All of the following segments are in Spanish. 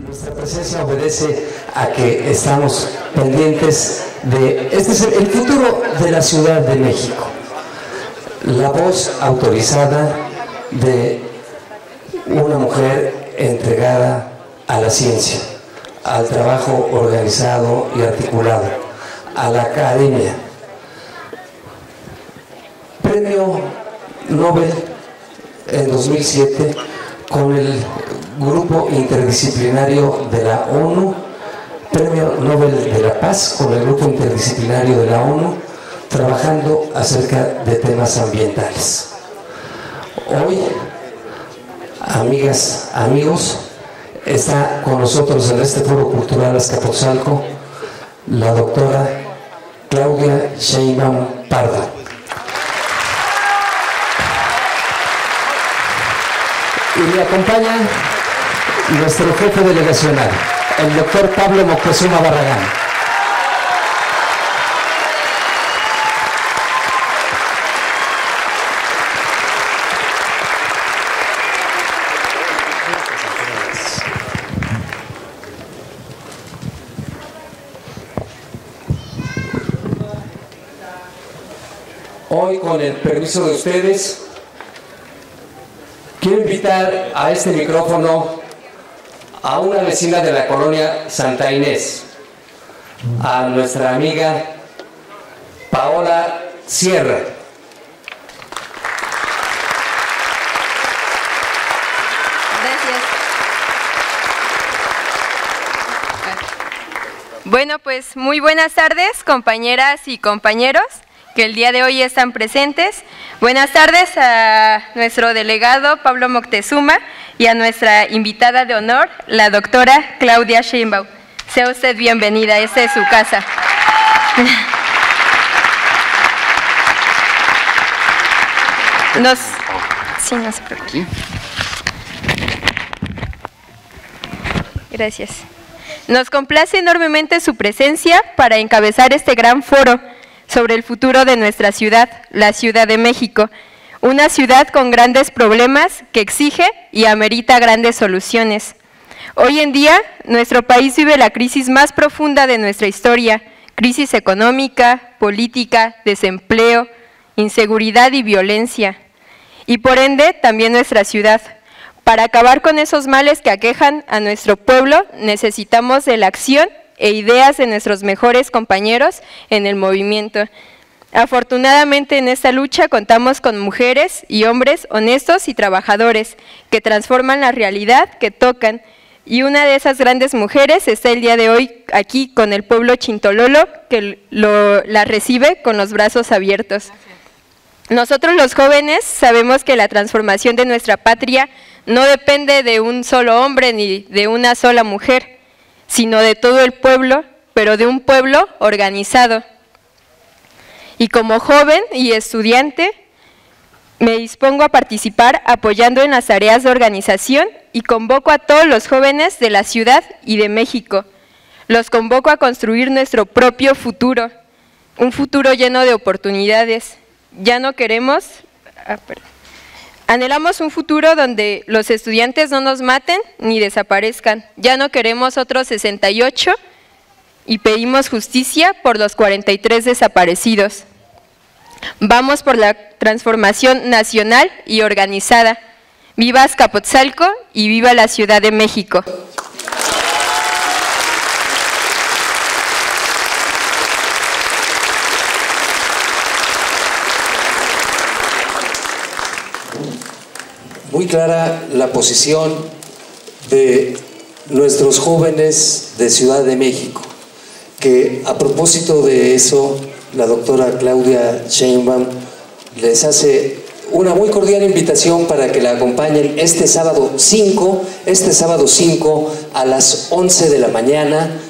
Nuestra presencia obedece a que estamos pendientes de este es el futuro de la Ciudad de México. La voz autorizada de una mujer entregada a la ciencia, al trabajo organizado y articulado, a la academia. Premio Nobel en 2007 con el Grupo Interdisciplinario de la ONU, Premio Nobel de la Paz con el Grupo Interdisciplinario de la ONU, trabajando acerca de temas ambientales. Hoy, amigas, amigos, está con nosotros en este Foro Cultural Azcapotzalco la doctora Claudia Sheinbaum Pardo. Y le acompaña nuestro jefe delegacional, el doctor Pablo Moctezuma Barragán. Hoy, con el permiso de ustedes, quiero invitar a este micrófono a una vecina de la colonia Santa Inés, a nuestra amiga Paola Sierra. Gracias. Bueno, pues muy buenas tardes, compañeras y compañeros que el día de hoy están presentes. Buenas tardes a nuestro delegado Pablo Moctezuma y a nuestra invitada de honor, la doctora Claudia Sheinbaum. Sea usted bienvenida, esta es su casa. Sí, no se preocupe. Gracias. Nos complace enormemente su presencia para encabezar este gran foro sobre el futuro de nuestra ciudad, la Ciudad de México, una ciudad con grandes problemas que exige y amerita grandes soluciones. Hoy en día, nuestro país vive la crisis más profunda de nuestra historia, crisis económica, política, desempleo, inseguridad y violencia, y por ende también nuestra ciudad. Para acabar con esos males que aquejan a nuestro pueblo, necesitamos de la acción e ideas de nuestros mejores compañeros en el movimiento. Afortunadamente en esta lucha contamos con mujeres y hombres honestos y trabajadores que transforman la realidad que tocan, y una de esas grandes mujeres está el día de hoy aquí con el pueblo chintololo que la recibe con los brazos abiertos. Nosotros los jóvenes sabemos que la transformación de nuestra patria no depende de un solo hombre ni de una sola mujer, sino de todo el pueblo, pero de un pueblo organizado. Y como joven y estudiante, me dispongo a participar apoyando en las tareas de organización y convoco a todos los jóvenes de la ciudad y de México. Los convoco a construir nuestro propio futuro, un futuro lleno de oportunidades. Ya no queremos... Anhelamos un futuro donde los estudiantes no nos maten ni desaparezcan. Ya no queremos otros 68 y pedimos justicia por los 43 desaparecidos. Vamos por la transformación nacional y organizada. ¡Viva Azcapotzalco y viva la Ciudad de México! Muy clara la posición de nuestros jóvenes de Ciudad de México, que a propósito de eso, la doctora Claudia Sheinbaum les hace una muy cordial invitación para que la acompañen este sábado 5 a las 11 de la mañana,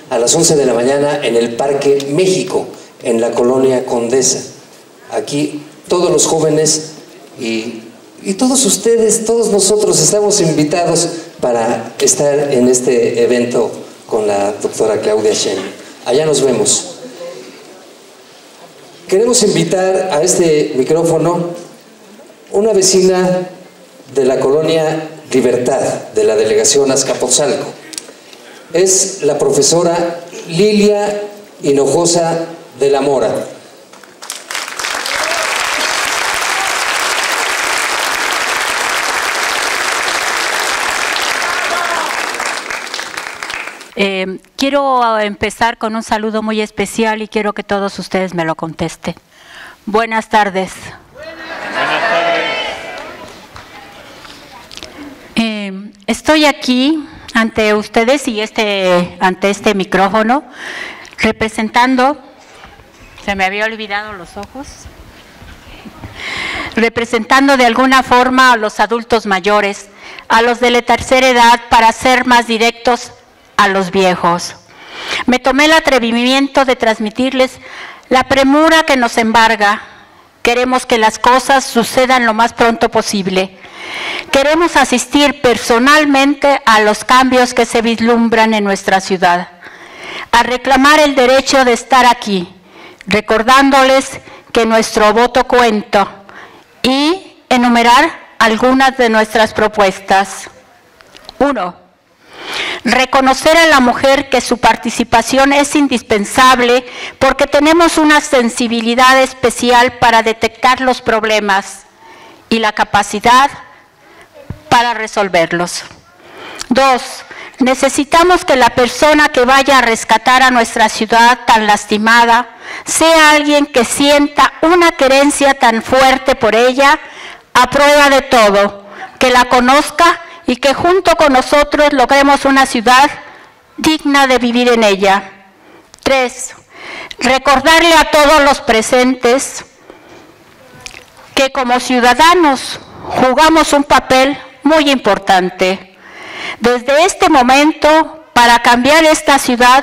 en el Parque México, en la colonia Condesa. Aquí todos los jóvenes y todos ustedes, todos nosotros estamos invitados para estar en este evento con la doctora Claudia Sheinbaum. Allá nos vemos. Queremos invitar a este micrófono una vecina de la colonia Libertad, de la delegación Azcapotzalco. Es la profesora Lilia Hinojosa de la Mora. Quiero empezar con un saludo muy especial y quiero que todos ustedes me lo contesten. Buenas tardes. Buenas tardes. Estoy aquí ante ustedes y ante este micrófono representando, se me había olvidado los ojos, representando de alguna forma a los adultos mayores, a los de la tercera edad, para ser más directos, a los viejos. Me tomé el atrevimiento de transmitirles la premura que nos embarga. Queremos que las cosas sucedan lo más pronto posible. Queremos asistir personalmente a los cambios que se vislumbran en nuestra ciudad, a reclamar el derecho de estar aquí, recordándoles que nuestro voto cuenta y enumerar algunas de nuestras propuestas. 1. Reconocer a la mujer que su participación es indispensable porque tenemos una sensibilidad especial para detectar los problemas y la capacidad para resolverlos. 2. Necesitamos que la persona que vaya a rescatar a nuestra ciudad tan lastimada sea alguien que sienta una querencia tan fuerte por ella, a prueba de todo, que la conozca y que junto con nosotros logremos una ciudad digna de vivir en ella. 3. Recordarle a todos los presentes que como ciudadanos jugamos un papel muy importante. Desde este momento, para cambiar esta ciudad,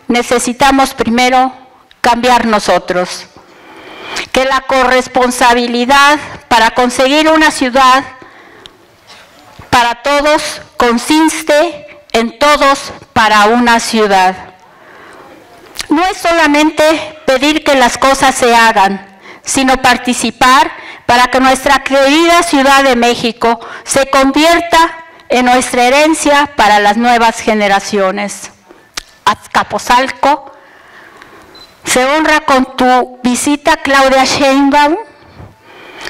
necesitamos primero cambiar nosotros. Que la corresponsabilidad para conseguir una ciudad para todos consiste en todos para una ciudad. No es solamente pedir que las cosas se hagan, sino participar para que nuestra querida Ciudad de México se convierta en nuestra herencia para las nuevas generaciones. Azcapotzalco se honra con tu visita, Claudia Sheinbaum,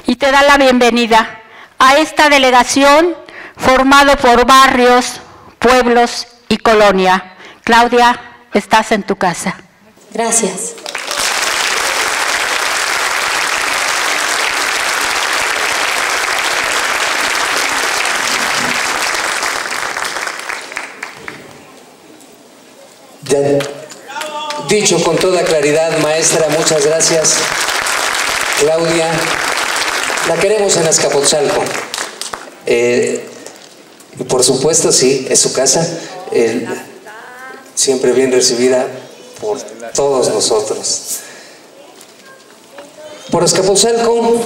y te da la bienvenida a esta delegación formado por barrios, pueblos y colonia. Claudia, estás en tu casa. Gracias. Ya dicho con toda claridad, maestra, muchas gracias. Claudia, la queremos en Azcapotzalco. Por supuesto, sí, es su casa, siempre bien recibida por todos nosotros. Por Azcapotzalco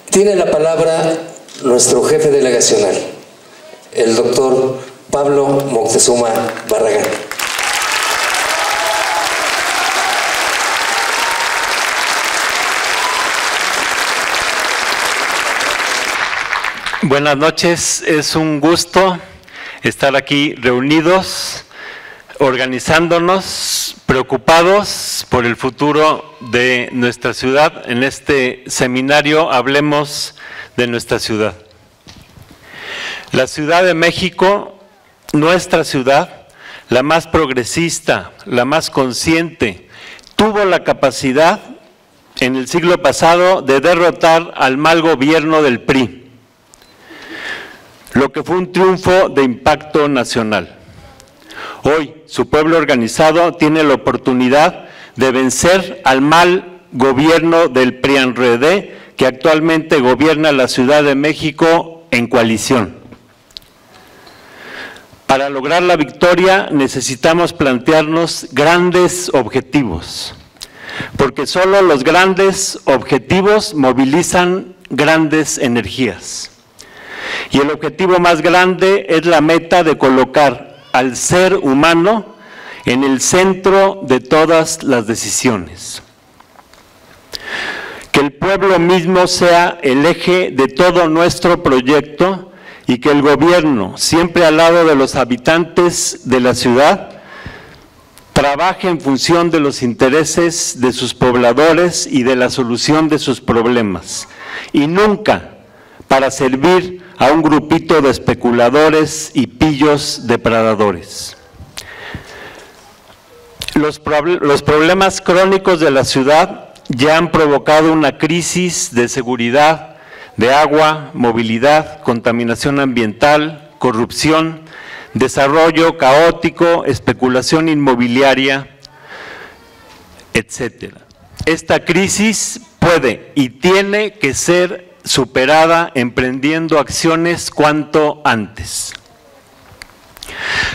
tiene la palabra nuestro jefe delegacional, el doctor Pablo Moctezuma Barragán. Buenas noches, es un gusto estar aquí reunidos, organizándonos, preocupados por el futuro de nuestra ciudad. En este seminario hablemos de nuestra ciudad. La Ciudad de México, nuestra ciudad, la más progresista, la más consciente, tuvo la capacidad en el siglo pasado de derrotar al mal gobierno del PRI. Lo que fue un triunfo de impacto nacional. Hoy, su pueblo organizado tiene la oportunidad de vencer al mal gobierno del PRI-PAN-PRD, que actualmente gobierna la Ciudad de México en coalición. Para lograr la victoria necesitamos plantearnos grandes objetivos, porque solo los grandes objetivos movilizan grandes energías. Y el objetivo más grande es la meta de colocar al ser humano en el centro de todas las decisiones. Que el pueblo mismo sea el eje de todo nuestro proyecto y que el gobierno, siempre al lado de los habitantes de la ciudad, trabaje en función de los intereses de sus pobladores y de la solución de sus problemas, y nunca para servir a un grupito de especuladores y pillos depredadores. Los problemas crónicos de la ciudad ya han provocado una crisis de seguridad, de agua, movilidad, contaminación ambiental, corrupción, desarrollo caótico, especulación inmobiliaria, etc. Esta crisis puede y tiene que ser superada emprendiendo acciones cuanto antes,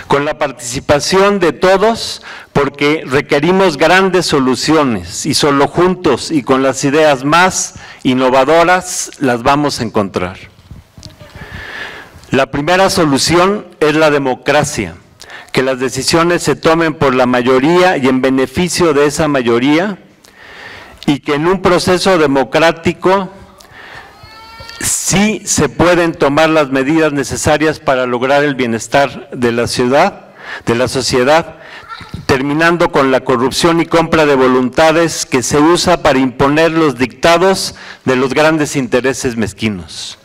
con la participación de todos, porque requerimos grandes soluciones y solo juntos y con las ideas más innovadoras las vamos a encontrar. La primera solución es la democracia, que las decisiones se tomen por la mayoría y en beneficio de esa mayoría, y que en un proceso democrático sí se pueden tomar las medidas necesarias para lograr el bienestar de la ciudad, de la sociedad, terminando con la corrupción y compra de voluntades que se usa para imponer los dictados de los grandes intereses mezquinos.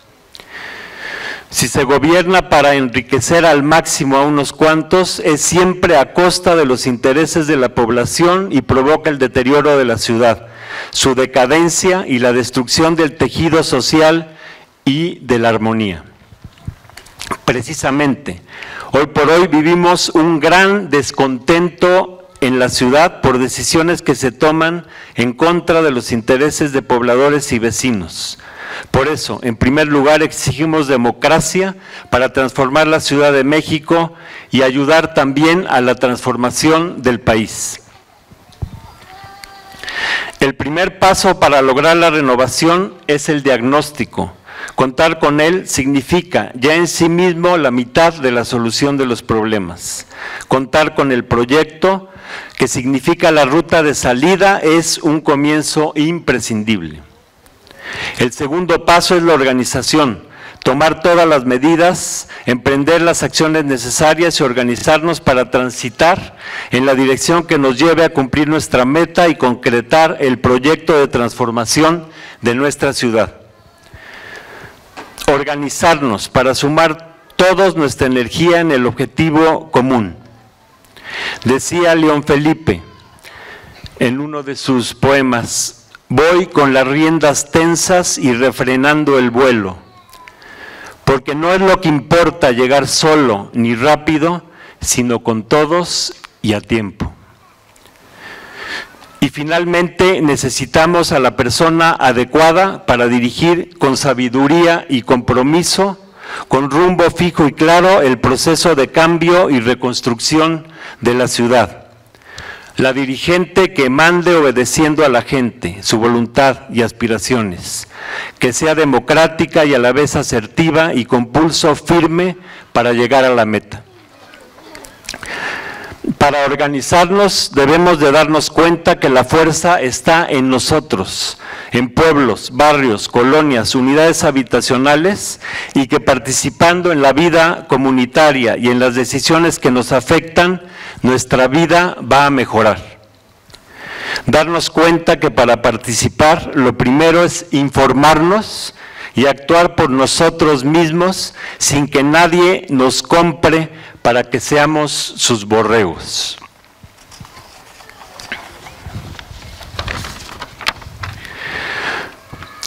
Si se gobierna para enriquecer al máximo a unos cuantos, es siempre a costa de los intereses de la población y provoca el deterioro de la ciudad, su decadencia y la destrucción del tejido social y de la armonía. Precisamente, hoy por hoy vivimos un gran descontento en la ciudad por decisiones que se toman en contra de los intereses de pobladores y vecinos. Por eso, en primer lugar, exigimos democracia para transformar la Ciudad de México y ayudar también a la transformación del país. El primer paso para lograr la renovación es el diagnóstico. Contar con él significa ya en sí mismo la mitad de la solución de los problemas. Contar con el proyecto, que significa la ruta de salida, es un comienzo imprescindible. El segundo paso es la organización, tomar todas las medidas, emprender las acciones necesarias y organizarnos para transitar en la dirección que nos lleve a cumplir nuestra meta y concretar el proyecto de transformación de nuestra ciudad. Organizarnos para sumar todos nuestra energía en el objetivo común. Decía León Felipe en uno de sus poemas: voy con las riendas tensas y refrenando el vuelo, porque no es lo que importa llegar solo ni rápido, sino con todos y a tiempo. Y finalmente necesitamos a la persona adecuada para dirigir con sabiduría y compromiso, con rumbo fijo y claro, el proceso de cambio y reconstrucción de la ciudad. La dirigente que mande obedeciendo a la gente, su voluntad y aspiraciones, que sea democrática y a la vez asertiva y con pulso firme para llegar a la meta. Para organizarnos debemos de darnos cuenta que la fuerza está en nosotros, en pueblos, barrios, colonias, unidades habitacionales, y que participando en la vida comunitaria y en las decisiones que nos afectan, nuestra vida va a mejorar. Darnos cuenta que para participar lo primero es informarnos y actuar por nosotros mismos sin que nadie nos compre para que seamos sus borregos.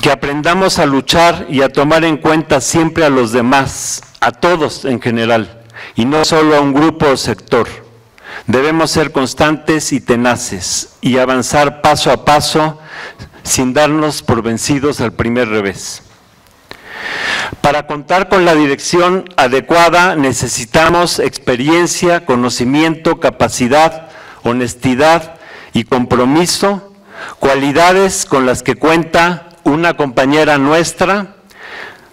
Que aprendamos a luchar y a tomar en cuenta siempre a los demás, a todos en general, y no solo a un grupo o sector. Debemos ser constantes y tenaces y avanzar paso a paso sin darnos por vencidos al primer revés. Para contar con la dirección adecuada necesitamos experiencia, conocimiento, capacidad, honestidad y compromiso, cualidades con las que cuenta una compañera nuestra,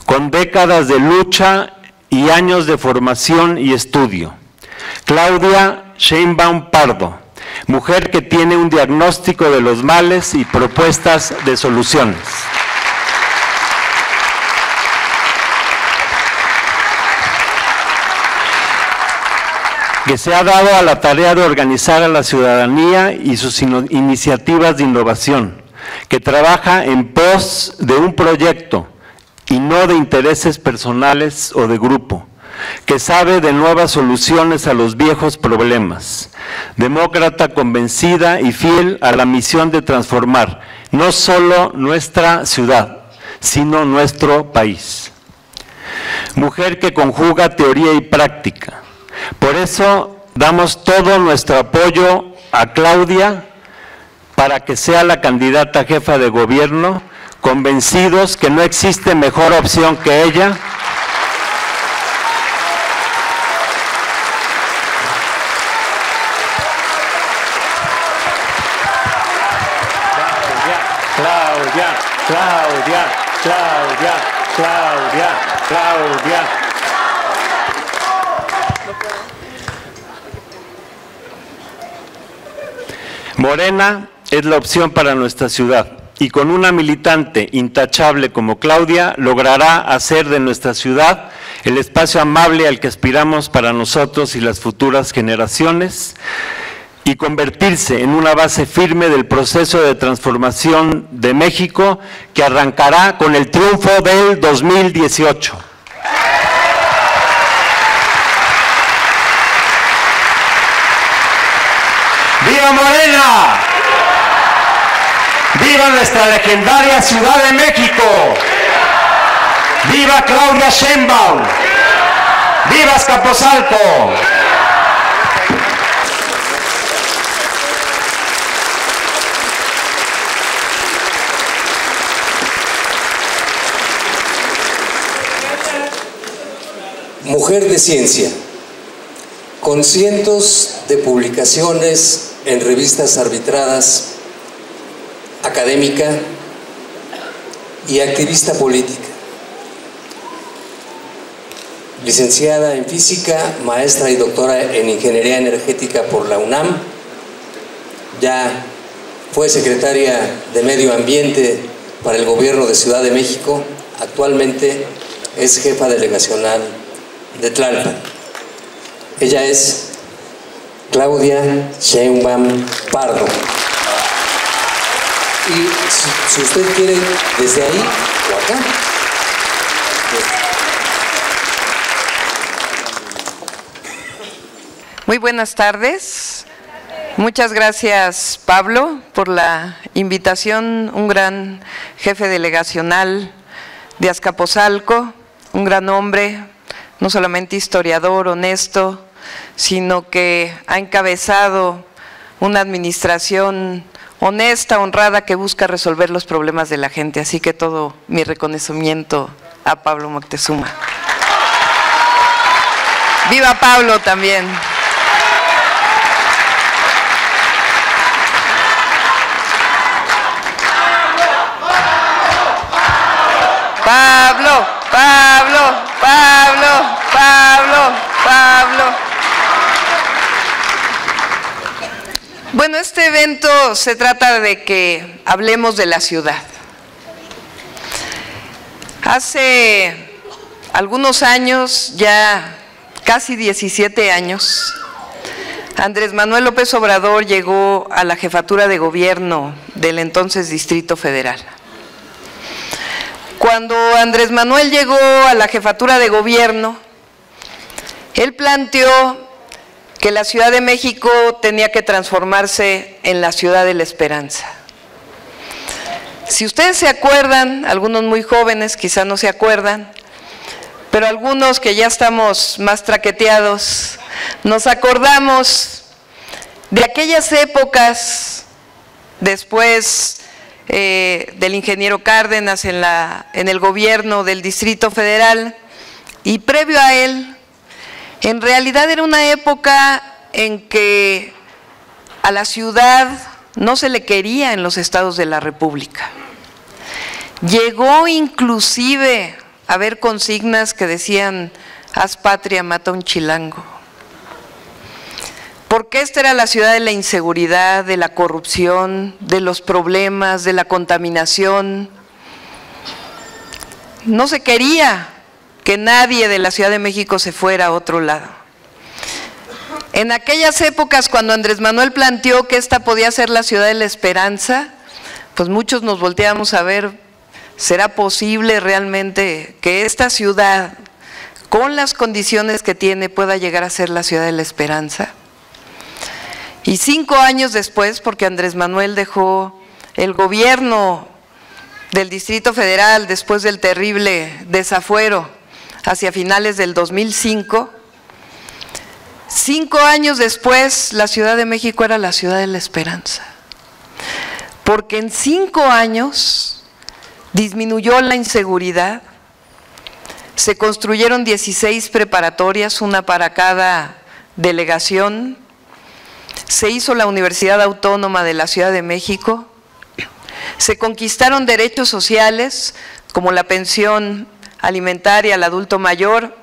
con décadas de lucha y años de formación y estudio. Claudia Sheinbaum Pardo, mujer que tiene un diagnóstico de los males y propuestas de soluciones. Que se ha dado a la tarea de organizar a la ciudadanía y sus iniciativas de innovación, que trabaja en pos de un proyecto y no de intereses personales o de grupo, que sabe de nuevas soluciones a los viejos problemas, demócrata convencida y fiel a la misión de transformar no solo nuestra ciudad, sino nuestro país. Mujer que conjuga teoría y práctica. Por eso damos todo nuestro apoyo a Claudia para que sea la candidata jefa de gobierno, convencidos que no existe mejor opción que ella. Claudia, Claudia, Claudia, Claudia, Claudia. Morena es la opción para nuestra ciudad y con una militante intachable como Claudia logrará hacer de nuestra ciudad el espacio amable al que aspiramos para nosotros y las futuras generaciones y convertirse en una base firme del proceso de transformación de México que arrancará con el triunfo del 2018. ¡Viva Morena! ¡Viva nuestra legendaria Ciudad de México! ¡Viva Claudia Sheinbaum! ¡Viva Azcapotzalco! Mujer de ciencia, con cientos de publicaciones en revistas arbitradas, académica y activista política. Licenciada en Física, maestra y doctora en Ingeniería Energética por la UNAM. Ya fue secretaria de Medio Ambiente para el Gobierno de Ciudad de México. Actualmente es jefa delegacional de Tlalpan. Ella es Claudia Sheinbaum Pardo. Y si usted quiere, desde ahí o acá. Muy buenas tardes. Muchas gracias, Pablo, por la invitación. Un gran jefe delegacional de Azcapotzalco, un gran hombre, no solamente historiador, honesto, sino que ha encabezado una administración honesta, honrada, que busca resolver los problemas de la gente. Así que todo mi reconocimiento a Pablo Moctezuma. ¡Viva Pablo también! Pablo, Pablo, Pablo, Pablo, Pablo. Bueno, este evento se trata de que hablemos de la ciudad. Hace algunos años, ya casi 17 años, Andrés Manuel López Obrador llegó a la jefatura de gobierno del entonces Distrito Federal. Cuando Andrés Manuel llegó a la jefatura de gobierno, él planteó que la Ciudad de México tenía que transformarse en la ciudad de la esperanza. Si ustedes se acuerdan, algunos muy jóvenes quizá no se acuerdan, pero algunos que ya estamos más traqueteados, nos acordamos de aquellas épocas después del ingeniero Cárdenas en el gobierno del Distrito Federal, y previo a él, en realidad era una época en que a la ciudad no se le quería en los estados de la República. Llegó inclusive a haber consignas que decían: haz patria, mata un chilango. ¿Por porque esta era la ciudad de la inseguridad, de la corrupción, de los problemas, de la contaminación. No se quería que nadie de la Ciudad de México se fuera a otro lado. En aquellas épocas, cuando Andrés Manuel planteó que esta podía ser la ciudad de la esperanza, pues muchos nos volteamos a ver, ¿será posible realmente que esta ciudad, con las condiciones que tiene, pueda llegar a ser la ciudad de la esperanza? Y 5 años después, porque Andrés Manuel dejó el gobierno del Distrito Federal después del terrible desafuero hacia finales del 2005, 5 años después la Ciudad de México era la ciudad de la esperanza, porque en 5 años disminuyó la inseguridad, se construyeron 16 preparatorias, una para cada delegación, se hizo la Universidad Autónoma de la Ciudad de México, se conquistaron derechos sociales como la pensión alimentaria al adulto mayor,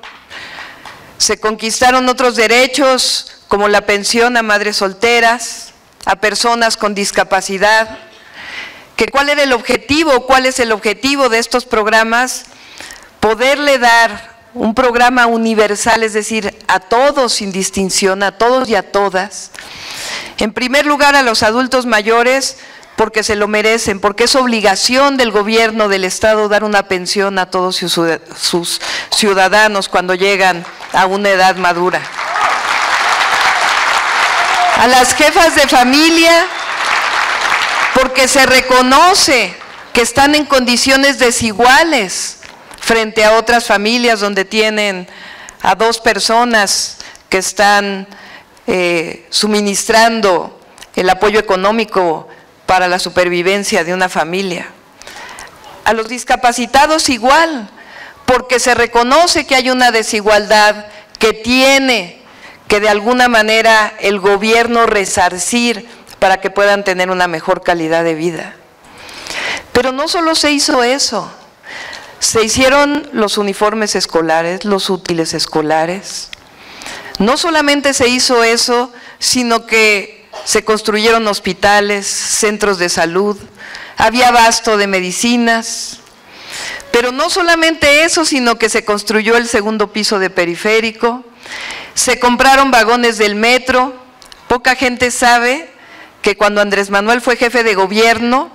se conquistaron otros derechos como la pensión a madres solteras, a personas con discapacidad. ¿Cuál era el objetivo? ¿Cuál es el objetivo de estos programas? Poderle dar un programa universal, es decir, a todos sin distinción, a todos y a todas. En primer lugar, a los adultos mayores, porque se lo merecen, porque es obligación del gobierno del Estado dar una pensión a todos sus ciudadanos cuando llegan a una edad madura. A las jefas de familia, porque se reconoce que están en condiciones desiguales frente a otras familias donde tienen a 2 personas que están suministrando el apoyo económico para la supervivencia de una familia. A los discapacitados igual, porque se reconoce que hay una desigualdad que tiene que de alguna manera el gobierno resarcir para que puedan tener una mejor calidad de vida. Pero no solo se hizo eso, se hicieron los uniformes escolares, los útiles escolares. No solamente se hizo eso, sino que se construyeron hospitales, centros de salud, había abasto de medicinas, pero no solamente eso, sino que se construyó el 2º piso de periférico, se compraron vagones del metro. Poca gente sabe que cuando Andrés Manuel fue jefe de gobierno,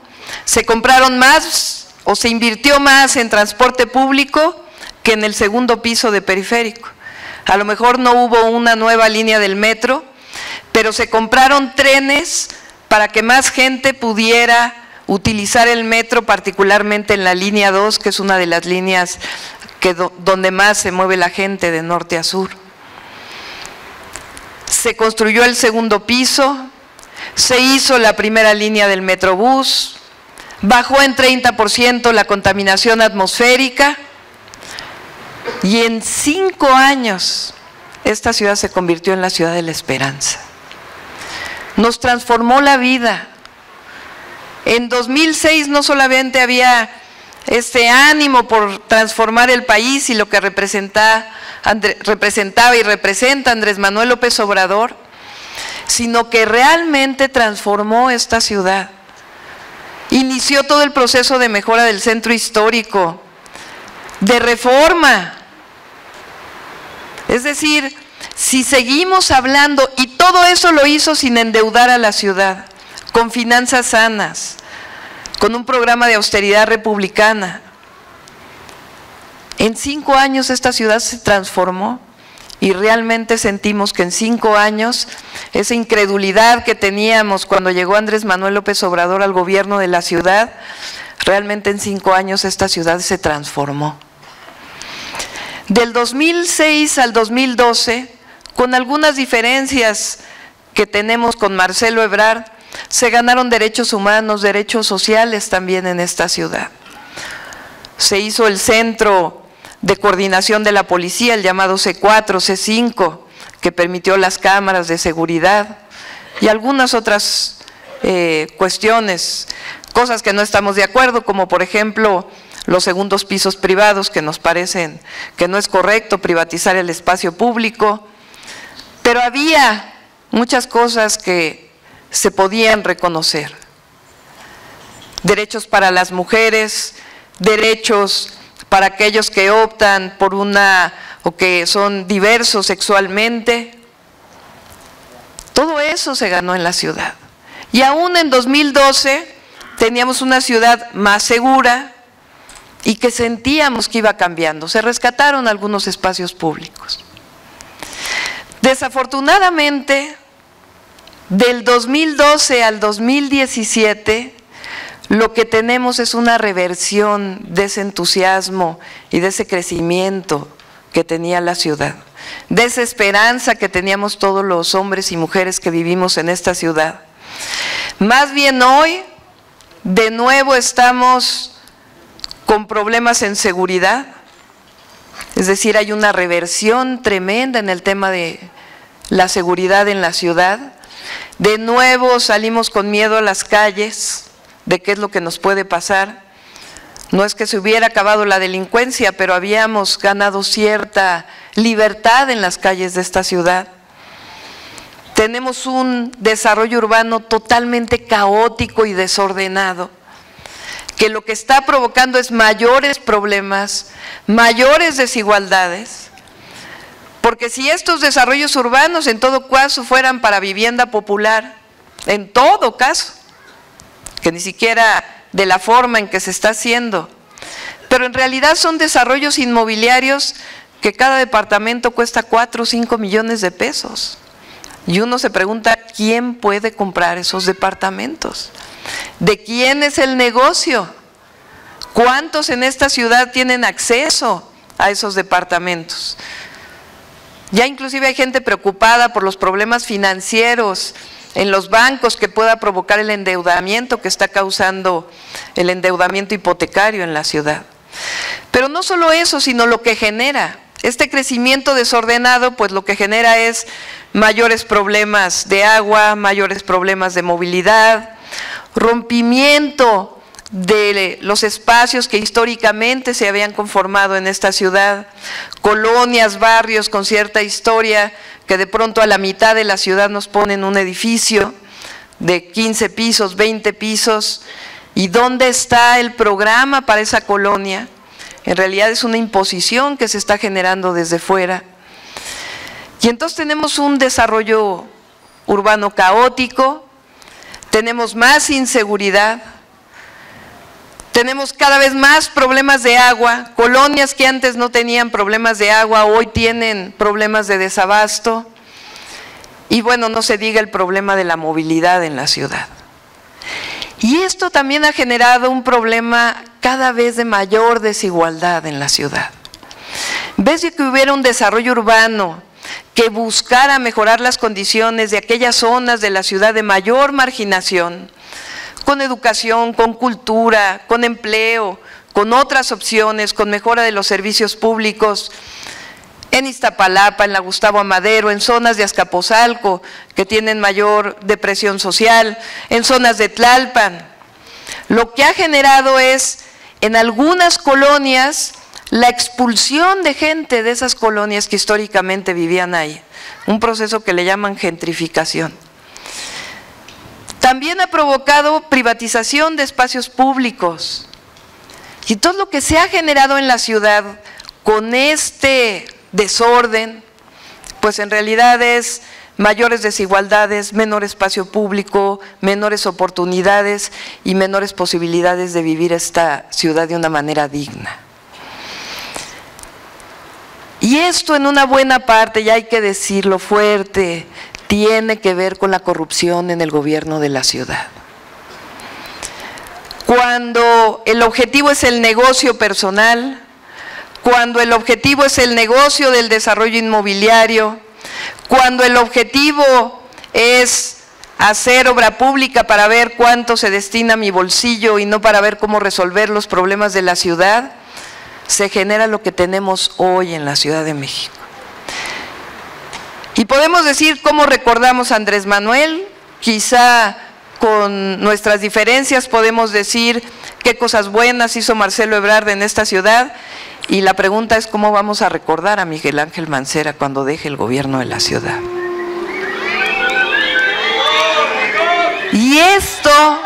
se compraron más o se invirtió más en transporte público que en el 2º piso de periférico. A lo mejor no hubo una nueva línea del metro, pero se compraron trenes para que más gente pudiera utilizar el metro, particularmente en la línea 2, que es una de las líneas donde más se mueve la gente de norte a sur. Se construyó el 2º piso, se hizo la primera línea del Metrobús, bajó en 30% la contaminación atmosférica y en 5 años esta ciudad se convirtió en la ciudad de la esperanza. Nos transformó la vida. En 2006 no solamente había este ánimo por transformar el país y lo que representaba y representa Andrés Manuel López Obrador, sino que realmente transformó esta ciudad. Inició todo el proceso de mejora del centro histórico, de reforma. Es decir, si seguimos hablando, y todo eso lo hizo sin endeudar a la ciudad, con finanzas sanas, con un programa de austeridad republicana. En 5 años esta ciudad se transformó y realmente sentimos que en 5 años esa incredulidad que teníamos cuando llegó Andrés Manuel López Obrador al gobierno de la ciudad, realmente en 5 años esta ciudad se transformó. Del 2006 al 2012, con algunas diferencias que tenemos con Marcelo Ebrard, se ganaron derechos humanos, derechos sociales también en esta ciudad. Se hizo el Centro de Coordinación de la Policía, el llamado C4, C5, que permitió las cámaras de seguridad y algunas otras cuestiones, cosas que no estamos de acuerdo, como por ejemplo los 2º pisos privados, que nos parecen que no es correcto privatizar el espacio público, pero había muchas cosas que se podían reconocer. Derechos para las mujeres, derechos para aquellos que optan por una o que son diversos sexualmente. Todo eso se ganó en la ciudad. Y aún en 2012 teníamos una ciudad más segura y que sentíamos que iba cambiando. Se rescataron algunos espacios públicos. Desafortunadamente, del 2012 al 2017, lo que tenemos es una reversión de ese entusiasmo y de ese crecimiento que tenía la ciudad, de esa esperanza que teníamos todos los hombres y mujeres que vivimos en esta ciudad. Más bien hoy, de nuevo estamos con problemas en seguridad, es decir, hay una reversión tremenda en el tema de la seguridad en la ciudad. De nuevo salimos con miedo a las calles de qué es lo que nos puede pasar. No es que se hubiera acabado la delincuencia, pero habíamos ganado cierta libertad en las calles de esta ciudad. Tenemos un desarrollo urbano totalmente caótico y desordenado, que lo que está provocando es mayores problemas, mayores desigualdades, porque si estos desarrollos urbanos en todo caso fueran para vivienda popular, en todo caso, que ni siquiera de la forma en que se está haciendo, pero en realidad son desarrollos inmobiliarios que cada departamento cuesta 4 o 5 millones de pesos. Y uno se pregunta, ¿quién puede comprar esos departamentos? ¿De quién es el negocio? ¿Cuántos en esta ciudad tienen acceso a esos departamentos? Ya inclusive hay gente preocupada por los problemas financieros en los bancos que pueda provocar el endeudamiento que está causando el endeudamiento hipotecario en la ciudad. Pero no solo eso, sino lo que genera. Este crecimiento desordenado, pues lo que genera es mayores problemas de agua, mayores problemas de movilidad, rompimiento de los espacios que históricamente se habían conformado en esta ciudad, colonias, barrios con cierta historia que de pronto a la mitad de la ciudad nos ponen un edificio de 15 pisos, 20 pisos, ¿y dónde está el programa para esa colonia? En realidad es una imposición que se está generando desde fuera. Y entonces tenemos un desarrollo urbano caótico, tenemos más inseguridad, tenemos cada vez más problemas de agua, colonias que antes no tenían problemas de agua, hoy tienen problemas de desabasto, y bueno, no se diga el problema de la movilidad en la ciudad. Y esto también ha generado un problema cada vez de mayor desigualdad en la ciudad. En vez de que hubiera un desarrollo urbano que buscara mejorar las condiciones de aquellas zonas de la ciudad de mayor marginación, con educación, con cultura, con empleo, con otras opciones, con mejora de los servicios públicos, en Iztapalapa, en la Gustavo Amadero, en zonas de Azcapotzalco que tienen mayor depresión social, en zonas de Tlalpan. Lo que ha generado es, en algunas colonias, la expulsión de gente de esas colonias que históricamente vivían ahí, un proceso que le llaman gentrificación. También ha provocado privatización de espacios públicos. Y todo lo que se ha generado en la ciudad con este desorden, pues en realidad es mayores desigualdades, menor espacio público, menores oportunidades y menores posibilidades de vivir esta ciudad de una manera digna. Y esto en una buena parte, y hay que decirlo fuerte, tiene que ver con la corrupción en el gobierno de la ciudad. Cuando el objetivo es el negocio personal, cuando el objetivo es el negocio del desarrollo inmobiliario, cuando el objetivo es hacer obra pública para ver cuánto se destina a mi bolsillo y no para ver cómo resolver los problemas de la ciudad, se genera lo que tenemos hoy en la Ciudad de México. Y podemos decir cómo recordamos a Andrés Manuel, quizá con nuestras diferencias podemos decir qué cosas buenas hizo Marcelo Ebrard en esta ciudad, y la pregunta es cómo vamos a recordar a Miguel Ángel Mancera cuando deje el gobierno de la ciudad. Y esto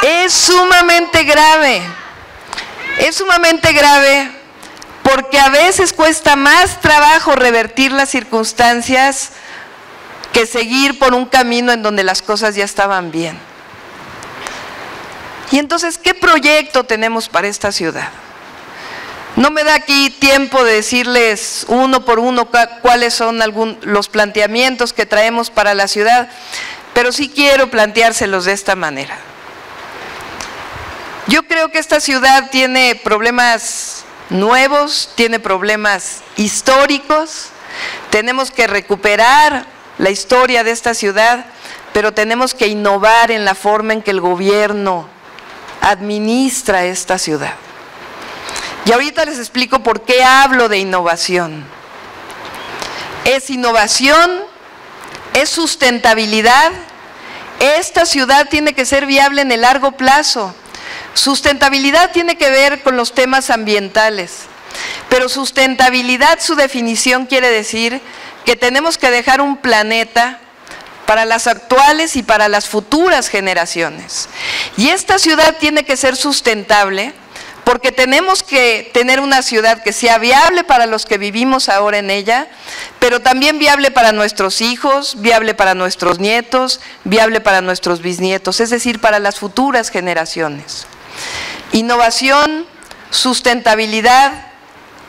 es sumamente grave. Es sumamente grave porque a veces cuesta más trabajo revertir las circunstancias que seguir por un camino en donde las cosas ya estaban bien. Y entonces, ¿qué proyecto tenemos para esta ciudad? No me da aquí tiempo de decirles uno por uno cuáles son los planteamientos que traemos para la ciudad, pero sí quiero planteárselos de esta manera. Yo creo que esta ciudad tiene problemas nuevos, tiene problemas históricos, tenemos que recuperar la historia de esta ciudad, pero tenemos que innovar en la forma en que el gobierno administra esta ciudad. Y ahorita les explico por qué hablo de innovación. Es innovación, es sustentabilidad. Esta ciudad tiene que ser viable en el largo plazo. Sustentabilidad tiene que ver con los temas ambientales, pero sustentabilidad, su definición quiere decir que tenemos que dejar un planeta para las actuales y para las futuras generaciones. Y esta ciudad tiene que ser sustentable porque tenemos que tener una ciudad que sea viable para los que vivimos ahora en ella, pero también viable para nuestros hijos, viable para nuestros nietos, viable para nuestros bisnietos, es decir, para las futuras generaciones. Innovación, sustentabilidad,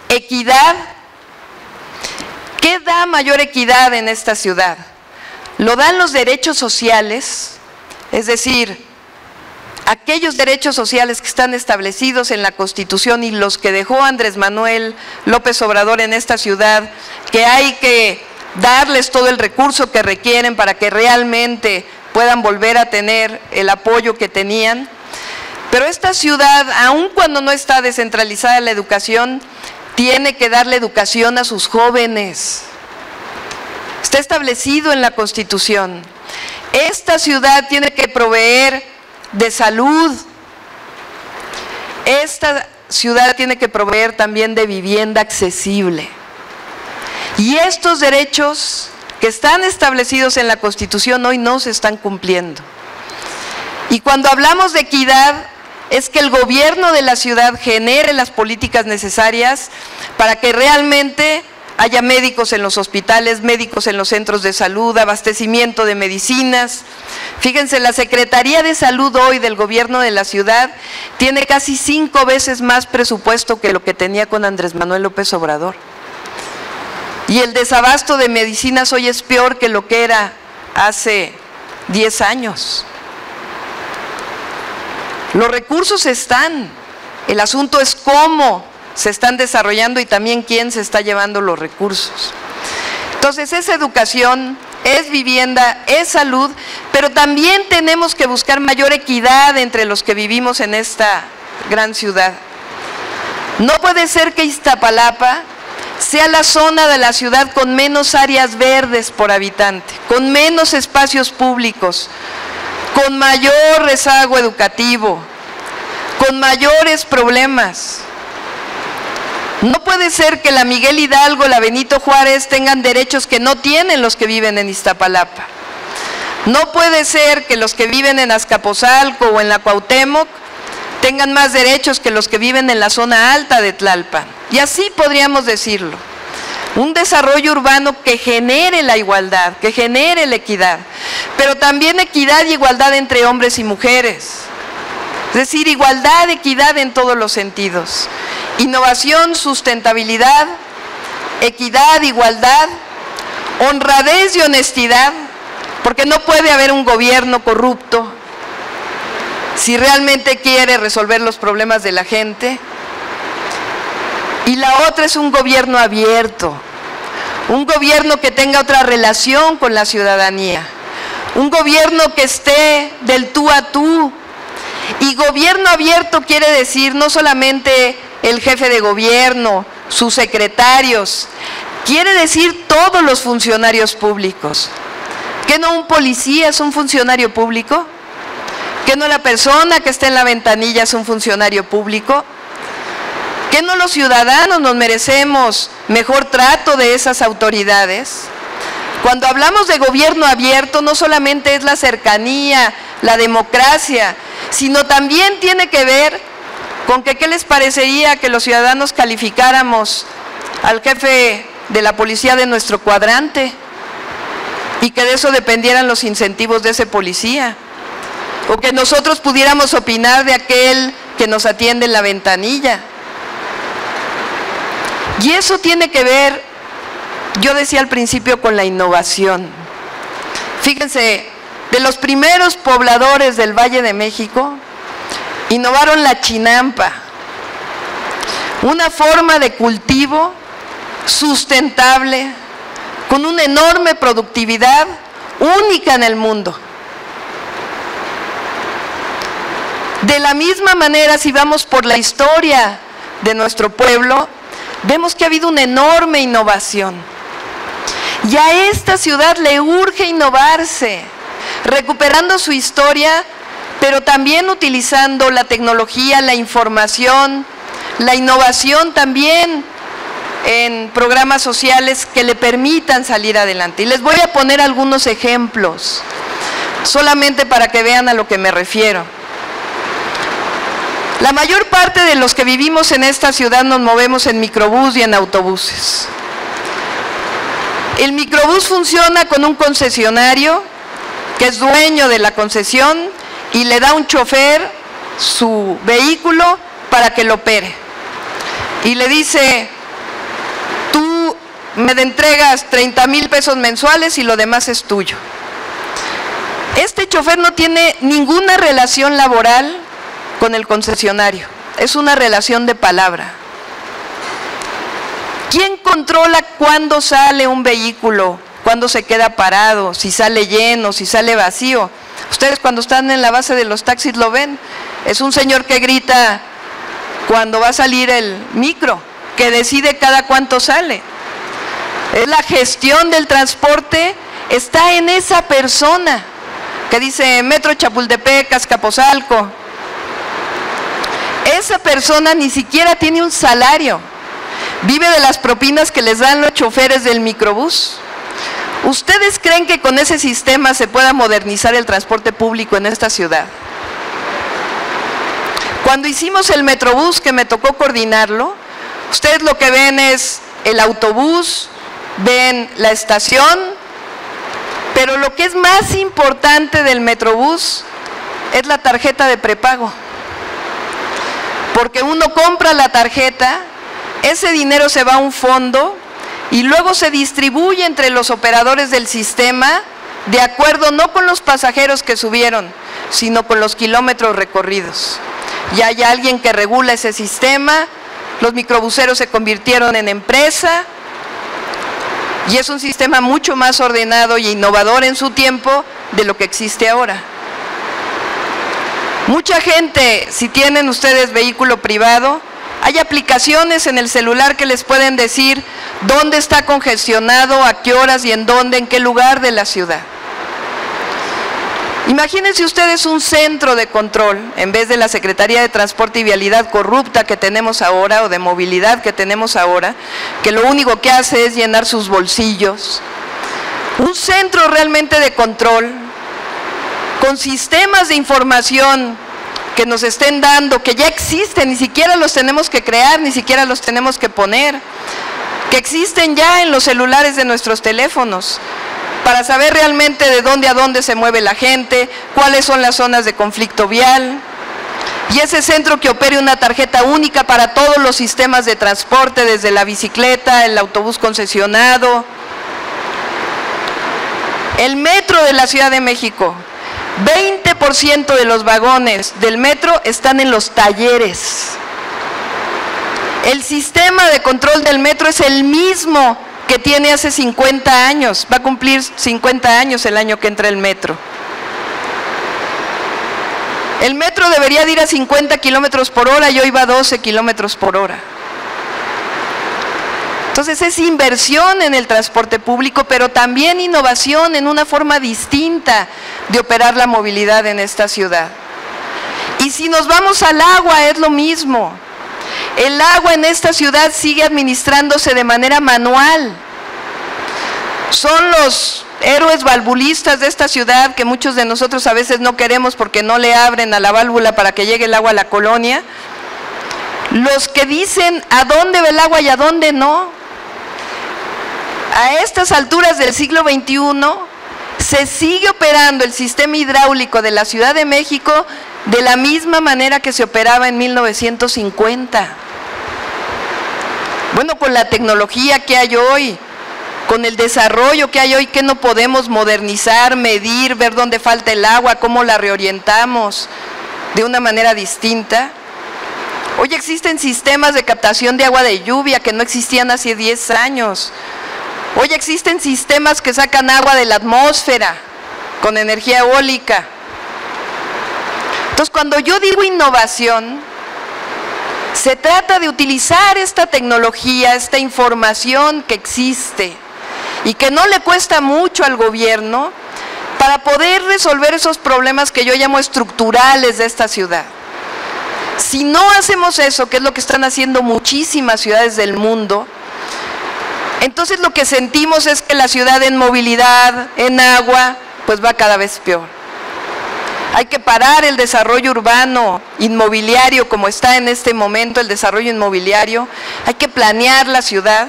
equidad. ¿Qué da mayor equidad en esta ciudad? Lo dan los derechos sociales, es decir, aquellos derechos sociales que están establecidos en la Constitución y los que dejó Andrés Manuel López Obrador en esta ciudad, que hay que darles todo el recurso que requieren para que realmente puedan volver a tener el apoyo que tenían. Pero esta ciudad, aun cuando no está descentralizada la educación, tiene que darle educación a sus jóvenes. Está establecido en la Constitución. Esta ciudad tiene que proveer de salud. Esta ciudad tiene que proveer también de vivienda accesible. Y estos derechos que están establecidos en la Constitución hoy no se están cumpliendo. Y cuando hablamos de equidad, es que el gobierno de la ciudad genere las políticas necesarias para que realmente haya médicos en los hospitales, médicos en los centros de salud, abastecimiento de medicinas. Fíjense, la Secretaría de Salud hoy del gobierno de la ciudad tiene casi 5 veces más presupuesto que lo que tenía con Andrés Manuel López Obrador. Y el desabasto de medicinas hoy es peor que lo que era hace 10 años. Los recursos están, el asunto es cómo se están desarrollando y también quién se está llevando los recursos. Entonces es educación, es vivienda, es salud, pero también tenemos que buscar mayor equidad entre los que vivimos en esta gran ciudad. No puede ser que Iztapalapa sea la zona de la ciudad con menos áreas verdes por habitante, con menos espacios públicos, con mayor rezago educativo, con mayores problemas. No puede ser que la Miguel Hidalgo, la Benito Juárez tengan derechos que no tienen los que viven en Iztapalapa. No puede ser que los que viven en Azcapotzalco o en la Cuauhtémoc tengan más derechos que los que viven en la zona alta de Tlalpan. Y así podríamos decirlo. Un desarrollo urbano que genere la igualdad, que genere la equidad, pero también equidad y igualdad entre hombres y mujeres. Es decir, igualdad, equidad en todos los sentidos. Innovación, sustentabilidad, equidad, igualdad, honradez y honestidad, porque no puede haber un gobierno corrupto si realmente quiere resolver los problemas de la gente. Y la otra es un gobierno abierto, un gobierno que tenga otra relación con la ciudadanía, un gobierno que esté del tú a tú. Y gobierno abierto quiere decir no solamente el jefe de gobierno, sus secretarios, quiere decir todos los funcionarios públicos. ¿Que no un policía es un funcionario público? ¿Que no la persona que está en la ventanilla es un funcionario público? ¿Que no los ciudadanos nos merecemos mejor trato de esas autoridades? Cuando hablamos de gobierno abierto, no solamente es la cercanía, la democracia, sino también tiene que ver con que qué les parecería que los ciudadanos calificáramos al jefe de la policía de nuestro cuadrante y que de eso dependieran los incentivos de ese policía, o que nosotros pudiéramos opinar de aquel que nos atiende en la ventanilla. Y eso tiene que ver, yo decía al principio, con la innovación. Fíjense, de los primeros pobladores del Valle de México, innovaron la chinampa, una forma de cultivo sustentable, con una enorme productividad, única en el mundo. De la misma manera, si vamos por la historia de nuestro pueblo, vemos que ha habido una enorme innovación. Y a esta ciudad le urge innovarse, recuperando su historia, pero también utilizando la tecnología, la información, la innovación también en programas sociales que le permitan salir adelante. Y les voy a poner algunos ejemplos, solamente para que vean a lo que me refiero. La mayor parte de los que vivimos en esta ciudad nos movemos en microbús y en autobuses. El microbús funciona con un concesionario que es dueño de la concesión y le da a un chofer su vehículo para que lo opere. Y le dice: tú me entregas 30,000 pesos mensuales y lo demás es tuyo. Este chofer no tiene ninguna relación laboral con el concesionario, es una relación de palabra. ¿Quién controla cuándo sale un vehículo, cuándo se queda parado, si sale lleno, si sale vacío? Ustedes cuando están en la base de los taxis lo ven, es un señor que grita cuando va a salir el micro, que decide cada cuánto sale. Es la gestión del transporte, está en esa persona que dice Metro Chapultepec, Azcapotzalco. Esa persona ni siquiera tiene un salario, vive de las propinas que les dan los choferes del microbús. ¿Ustedes creen que con ese sistema se pueda modernizar el transporte público en esta ciudad? Cuando hicimos el Metrobús, que me tocó coordinarlo, ustedes lo que ven es el autobús, ven la estación, pero lo que es más importante del Metrobús es la tarjeta de prepago. Porque uno compra la tarjeta, ese dinero se va a un fondo y luego se distribuye entre los operadores del sistema de acuerdo no con los pasajeros que subieron, sino con los kilómetros recorridos. Ya hay alguien que regula ese sistema, los microbuseros se convirtieron en empresa y es un sistema mucho más ordenado e innovador en su tiempo de lo que existe ahora. Mucha gente, si tienen ustedes vehículo privado, hay aplicaciones en el celular que les pueden decir dónde está congestionado, a qué horas y en dónde, en qué lugar de la ciudad. Imagínense ustedes un centro de control, en vez de la Secretaría de Transporte y Vialidad corrupta que tenemos ahora, o de movilidad que tenemos ahora, que lo único que hace es llenar sus bolsillos. Un centro realmente de control, con sistemas de información que nos estén dando, que ya existen, ni siquiera los tenemos que crear, ni siquiera los tenemos que poner, que existen ya en los celulares de nuestros teléfonos, para saber realmente de dónde a dónde se mueve la gente, cuáles son las zonas de conflicto vial, y ese centro que opere una tarjeta única para todos los sistemas de transporte, desde la bicicleta, el autobús concesionado. El metro de la Ciudad de México, 20% de los vagones del metro están en los talleres. El sistema de control del metro es el mismo que tiene hace 50 años, va a cumplir 50 años el año que entra el metro. El metro debería de ir a 50 kilómetros por hora y hoy va a 12 kilómetros por hora. Entonces es inversión en el transporte público, pero también innovación en una forma distinta de operar la movilidad en esta ciudad. Y si nos vamos al agua es lo mismo. El agua en esta ciudad sigue administrándose de manera manual. Son los héroes valvulistas de esta ciudad que muchos de nosotros a veces no queremos porque no le abren a la válvula para que llegue el agua a la colonia. Los que dicen a dónde va el agua y a dónde no. A estas alturas del siglo XXI se sigue operando el sistema hidráulico de la Ciudad de México de la misma manera que se operaba en 1950. Bueno, con la tecnología que hay hoy, con el desarrollo que hay hoy, que no podemos modernizar, medir, ver dónde falta el agua, cómo la reorientamos de una manera distinta. Hoy existen sistemas de captación de agua de lluvia que no existían hace 10 años. Hoy existen sistemas que sacan agua de la atmósfera con energía eólica. Entonces, cuando yo digo innovación, se trata de utilizar esta tecnología, esta información que existe y que no le cuesta mucho al gobierno para poder resolver esos problemas que yo llamo estructurales de esta ciudad. Si no hacemos eso, que es lo que están haciendo muchísimas ciudades del mundo, entonces lo que sentimos es que la ciudad en movilidad, en agua, pues va cada vez peor. Hay que parar el desarrollo urbano, inmobiliario, como está en este momento el desarrollo inmobiliario. Hay que planear la ciudad.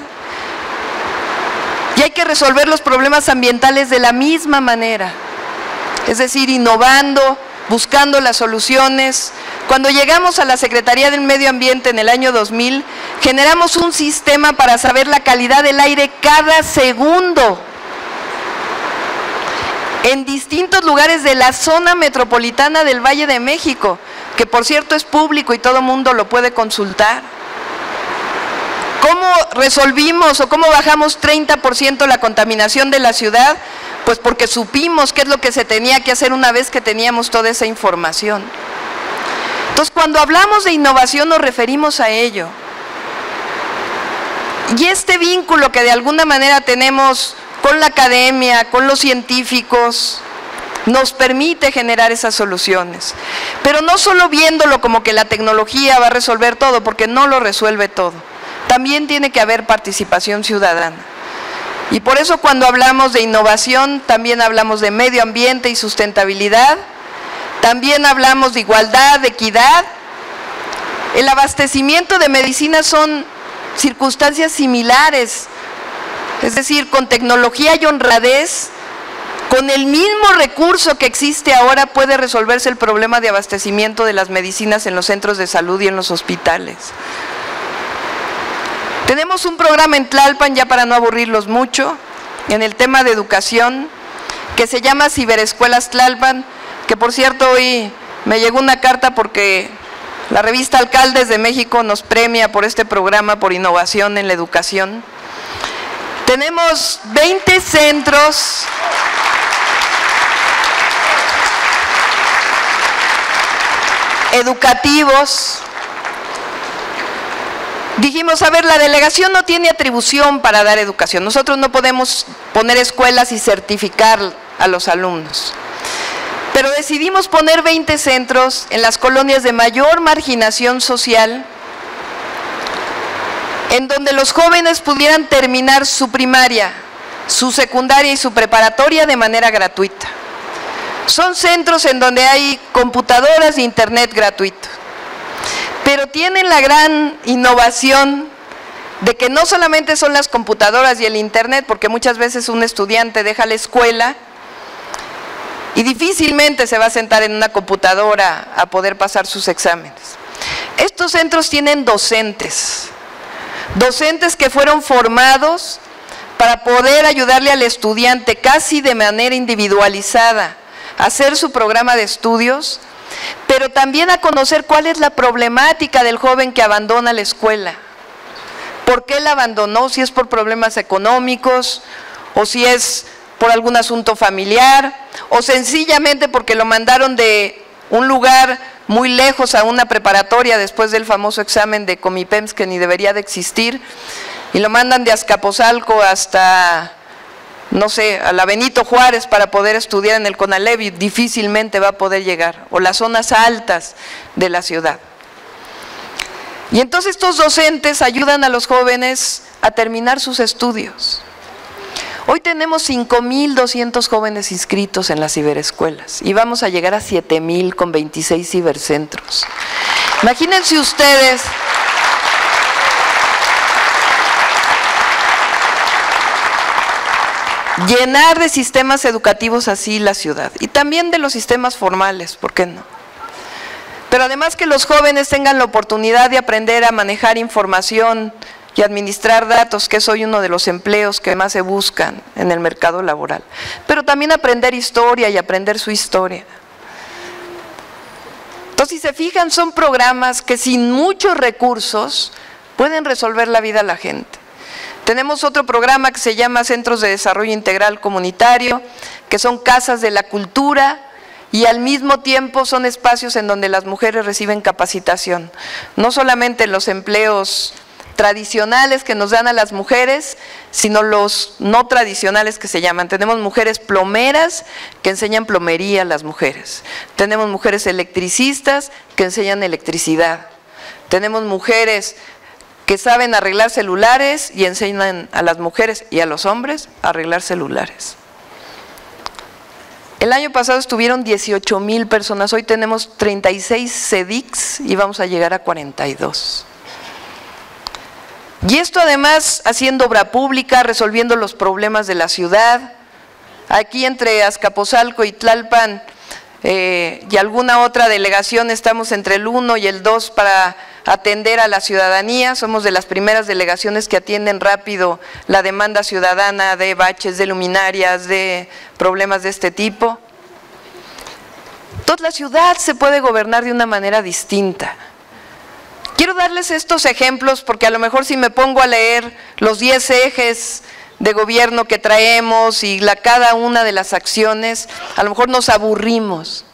Y hay que resolver los problemas ambientales de la misma manera. Es decir, innovando, buscando las soluciones. Cuando llegamos a la Secretaría del Medio Ambiente en el año 2000, generamos un sistema para saber la calidad del aire cada segundo en distintos lugares de la zona metropolitana del Valle de México, que por cierto es público y todo mundo lo puede consultar. ¿Cómo resolvimos o cómo bajamos 30% la contaminación de la ciudad? Pues porque supimos qué es lo que se tenía que hacer una vez que teníamos toda esa información. Entonces, cuando hablamos de innovación nos referimos a ello. Y este vínculo que de alguna manera tenemos con la academia, con los científicos, nos permite generar esas soluciones. Pero no solo viéndolo como que la tecnología va a resolver todo, porque no lo resuelve todo. También tiene que haber participación ciudadana. Y por eso cuando hablamos de innovación, también hablamos de medio ambiente y sustentabilidad, también hablamos de igualdad, de equidad. El abastecimiento de medicinas son circunstancias similares, es decir, con tecnología y honradez, con el mismo recurso que existe ahora puede resolverse el problema de abastecimiento de las medicinas en los centros de salud y en los hospitales. Tenemos un programa en Tlalpan, ya para no aburrirlos mucho, en el tema de educación, que se llama Ciberescuelas Tlalpan, que por cierto hoy me llegó una carta porque la revista Alcaldes de México nos premia por este programa por innovación en la educación. Tenemos 20 centros educativos. Dijimos, a ver, la delegación no tiene atribución para dar educación. Nosotros no podemos poner escuelas y certificar a los alumnos. Pero decidimos poner 20 centros en las colonias de mayor marginación social, en donde los jóvenes pudieran terminar su primaria, su secundaria y su preparatoria de manera gratuita. Son centros en donde hay computadoras e internet gratuito, pero tienen la gran innovación de que no solamente son las computadoras y el internet, porque muchas veces un estudiante deja la escuela y difícilmente se va a sentar en una computadora a poder pasar sus exámenes. Estos centros tienen docentes que fueron formados para poder ayudarle al estudiante casi de manera individualizada a hacer su programa de estudios, pero también a conocer cuál es la problemática del joven que abandona la escuela. ¿Por qué la abandonó? Si es por problemas económicos, o si es por algún asunto familiar, o sencillamente porque lo mandaron de un lugar muy lejos a una preparatoria después del famoso examen de Comipems que ni debería de existir, y lo mandan de Azcapotzalco hasta, no sé, a la Benito Juárez para poder estudiar en el CONALEP y difícilmente va a poder llegar, o las zonas altas de la ciudad. Y entonces estos docentes ayudan a los jóvenes a terminar sus estudios. Hoy tenemos 5,200 jóvenes inscritos en las ciberescuelas y vamos a llegar a 7,000 con 26 cibercentros. Imagínense ustedes llenar de sistemas educativos así la ciudad y también de los sistemas formales, ¿por qué no? Pero además que los jóvenes tengan la oportunidad de aprender a manejar información y administrar datos, que es hoy uno de los empleos que más se buscan en el mercado laboral. Pero también aprender historia y aprender su historia. Entonces, si se fijan, son programas que sin muchos recursos pueden resolver la vida a la gente. Tenemos otro programa que se llama Centros de Desarrollo Integral Comunitario, que son casas de la cultura y al mismo tiempo son espacios en donde las mujeres reciben capacitación. No solamente los empleos tradicionales que nos dan a las mujeres, sino los no tradicionales que se llaman. Tenemos mujeres plomeras que enseñan plomería a las mujeres. Tenemos mujeres electricistas que enseñan electricidad. Tenemos mujeres que saben arreglar celulares y enseñan a las mujeres y a los hombres a arreglar celulares. El año pasado estuvieron 18,000 personas, hoy tenemos 36 CEDICs y vamos a llegar a 42. Y esto además haciendo obra pública, resolviendo los problemas de la ciudad. Aquí entre Azcapotzalco y Tlalpan y alguna otra delegación estamos entre el 1 y el 2 para atender a la ciudadanía. Somos de las primeras delegaciones que atienden rápido la demanda ciudadana de baches, de luminarias, de problemas de este tipo. Entonces la ciudad se puede gobernar de una manera distinta. Quiero darles estos ejemplos porque a lo mejor si me pongo a leer los 10 ejes de gobierno que traemos y cada una de las acciones, a lo mejor nos aburrimos.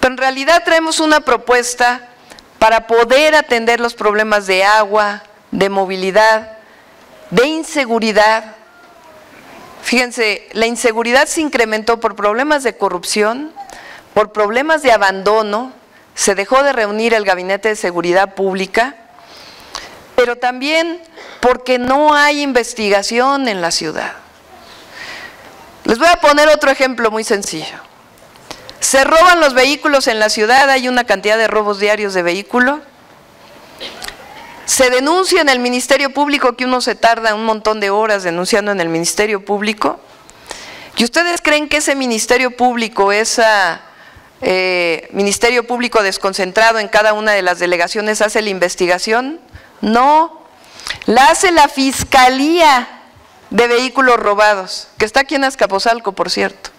Pero en realidad traemos una propuesta para poder atender los problemas de agua, de movilidad, de inseguridad. Fíjense, la inseguridad se incrementó por problemas de corrupción, por problemas de abandono. Se dejó de reunir el Gabinete de Seguridad Pública, pero también porque no hay investigación en la ciudad. Les voy a poner otro ejemplo muy sencillo. Se roban los vehículos en la ciudad, hay una cantidad de robos diarios de vehículo. Se denuncia en el Ministerio Público, que uno se tarda un montón de horas denunciando en el Ministerio Público. ¿Y ustedes creen que ese Ministerio Público, Ministerio Público desconcentrado en cada una de las delegaciones hace la investigación? No, la hace la Fiscalía de Vehículos Robados, que está aquí en Azcapotzalco, por cierto.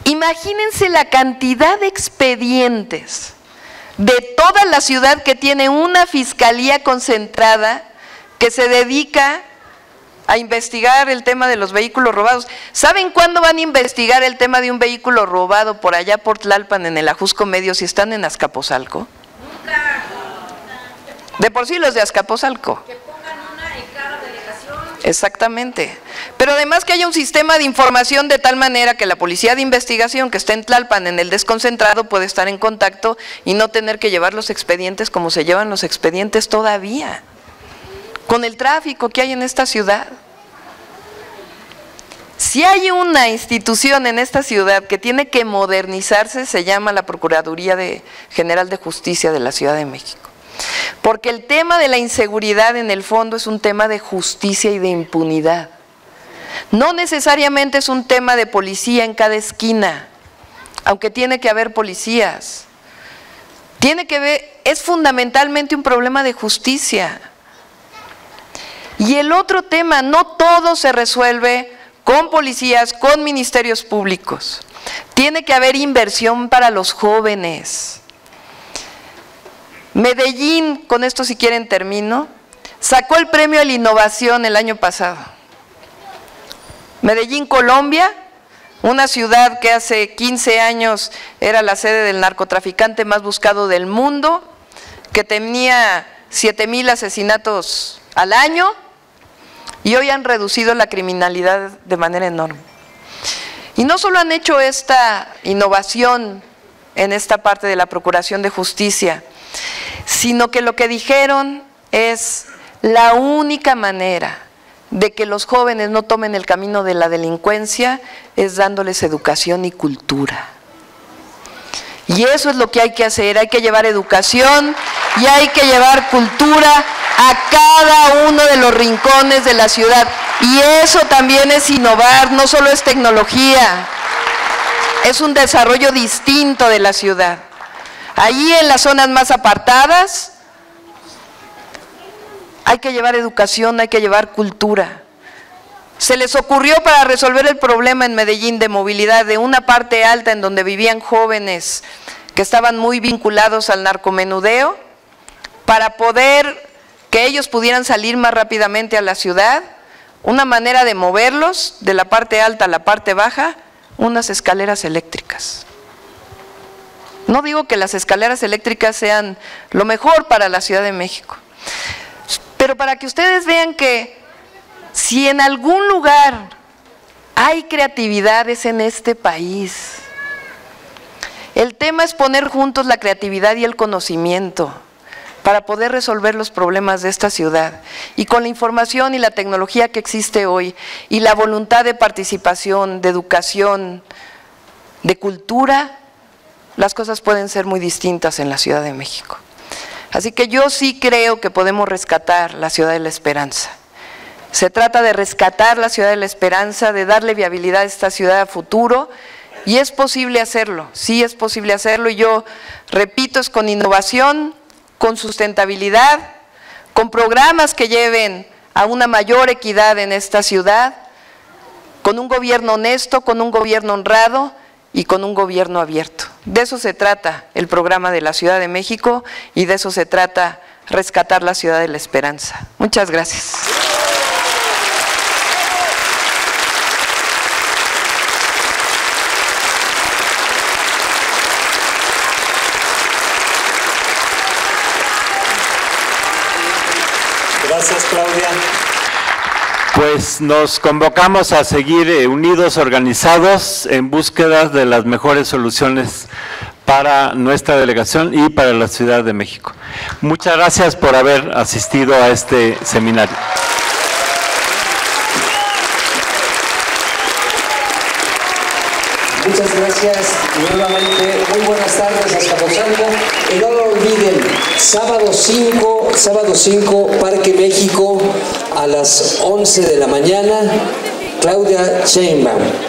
Imagínense la cantidad de expedientes de toda la ciudad que tiene una fiscalía concentrada que se dedica a investigar el tema de los vehículos robados. ¿Saben cuándo van a investigar el tema de un vehículo robado por allá por Tlalpan en el Ajusco Medio si están en Azcapotzalco? Nunca. De por sí los de Azcapotzalco. Que pongan una en cada delegación. Exactamente. Pero además que haya un sistema de información de tal manera que la policía de investigación que está en Tlalpan en el desconcentrado puede estar en contacto y no tener que llevar los expedientes como se llevan los expedientes todavía, con el tráfico que hay en esta ciudad. Si hay una institución en esta ciudad que tiene que modernizarse, se llama la Procuraduría General de Justicia de la Ciudad de México. Porque el tema de la inseguridad en el fondo es un tema de justicia y de impunidad. No necesariamente es un tema de policía en cada esquina, aunque tiene que haber policías. Es fundamentalmente un problema de justicia. Y el otro tema, no todo se resuelve con policías, con ministerios públicos. Tiene que haber inversión para los jóvenes. Medellín, con esto si quieren termino, sacó el premio a la innovación el año pasado. Medellín, Colombia, una ciudad que hace 15 años era la sede del narcotraficante más buscado del mundo, que tenía 7,000 asesinatos al año, y hoy han reducido la criminalidad de manera enorme. Y no solo han hecho esta innovación en esta parte de la Procuración de Justicia, sino que lo que dijeron es la única manera de que los jóvenes no tomen el camino de la delincuencia es dándoles educación y cultura. Y eso es lo que hay que hacer, hay que llevar educación y hay que llevar cultura a cada uno de los rincones de la ciudad. Y eso también es innovar, no solo es tecnología, es un desarrollo distinto de la ciudad. Allí en las zonas más apartadas hay que llevar educación, hay que llevar cultura. Se les ocurrió para resolver el problema en Medellín de movilidad de una parte alta en donde vivían jóvenes que estaban muy vinculados al narcomenudeo, para poder que ellos pudieran salir más rápidamente a la ciudad, una manera de moverlos de la parte alta a la parte baja, unas escaleras eléctricas. No digo que las escaleras eléctricas sean lo mejor para la Ciudad de México, pero para que ustedes vean que si en algún lugar hay creatividades en este país, el tema es poner juntos la creatividad y el conocimiento para poder resolver los problemas de esta ciudad. Y con la información y la tecnología que existe hoy, y la voluntad de participación, de educación, de cultura, las cosas pueden ser muy distintas en la Ciudad de México. Así que yo sí creo que podemos rescatar la Ciudad de la Esperanza. Se trata de rescatar la Ciudad de la Esperanza, de darle viabilidad a esta ciudad a futuro, y es posible hacerlo, sí es posible hacerlo, y yo repito, es con innovación, con sustentabilidad, con programas que lleven a una mayor equidad en esta ciudad, con un gobierno honesto, con un gobierno honrado y con un gobierno abierto. De eso se trata el programa de la Ciudad de México y de eso se trata rescatar la Ciudad de la Esperanza. Muchas gracias. Gracias, Claudia. Pues nos convocamos a seguir unidos, organizados, en búsqueda de las mejores soluciones para nuestra delegación y para la Ciudad de México. Muchas gracias por haber asistido a este seminario. Muchas gracias nuevamente, muy buenas tardes hasta Posaco. Y no lo olviden, sábado 5, Parque México, a las 11 de la mañana, Claudia Sheinbaum.